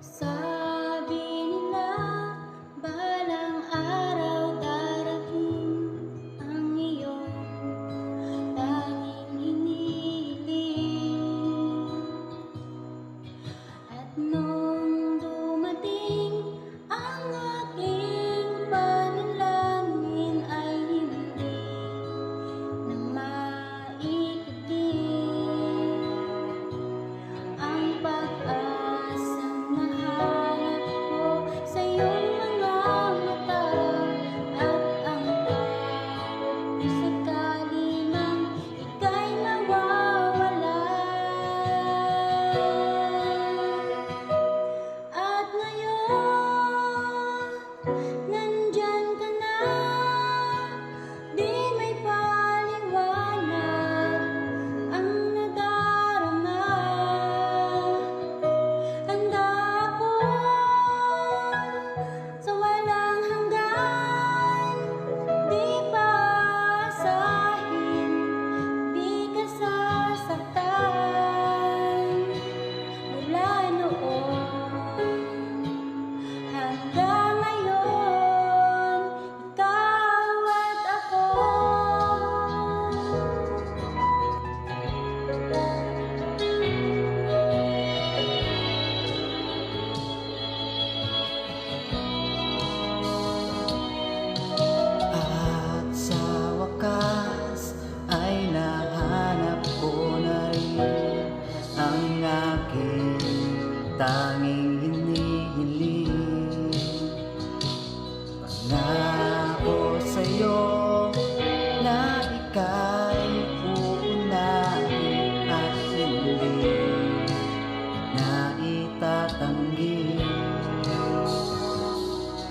Sabi nila balang araw darating ang iyong tanging hinihiling. At nung dumating ang aking panalangin ay hindi na maikigin ang pag-asang nahanap ko sa iyong mga mata. At ang takot ko sakali mang ika'y mawawala. At ngayon, nandyan ka na, di may paliwanag ang nadarama. Handa ako sa walang hanggan, di paasahin, di ka sasaktan. Mula noon hanggang ngayon, ikaw at ako. At sa wakas ay nahanap ko na rin ang aking tanging hinihiling. Pangako sa'yo na ika'y uunahin at hindi na itatanggi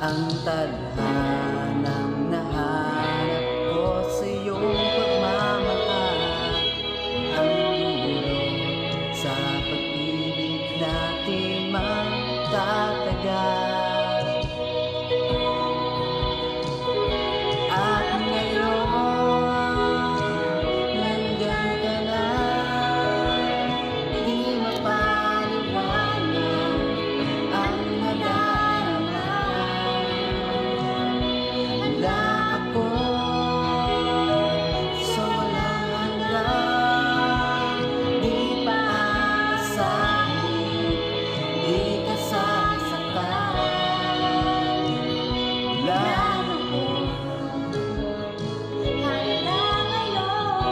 ang tadhanang nahanap ko sa iyong pagmamahal. Ang dulo sa pag-ibig natin magtatagal. At ngayon, nandyan ka na, di mapaliwanag ang nadarama. Handa ako sa walang hanggan, di paasahin, di ka sasaktan. Mula noon Hanggang ngayon,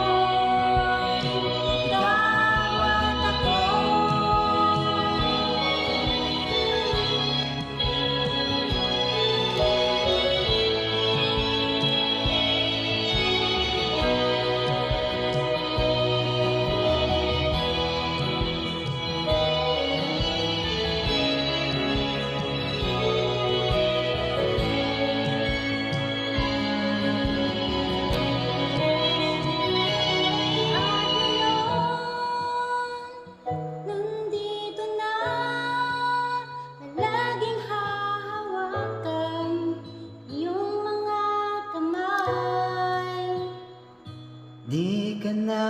ikaw at ako. Nandito na, palaging hahawakan iyong mga kamay. di ka na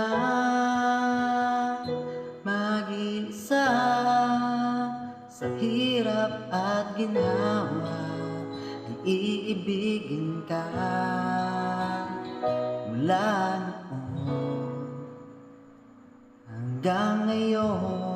mag-iisa sa hirap at ginawa. Iibigin ka mula noon hanggang ngayon.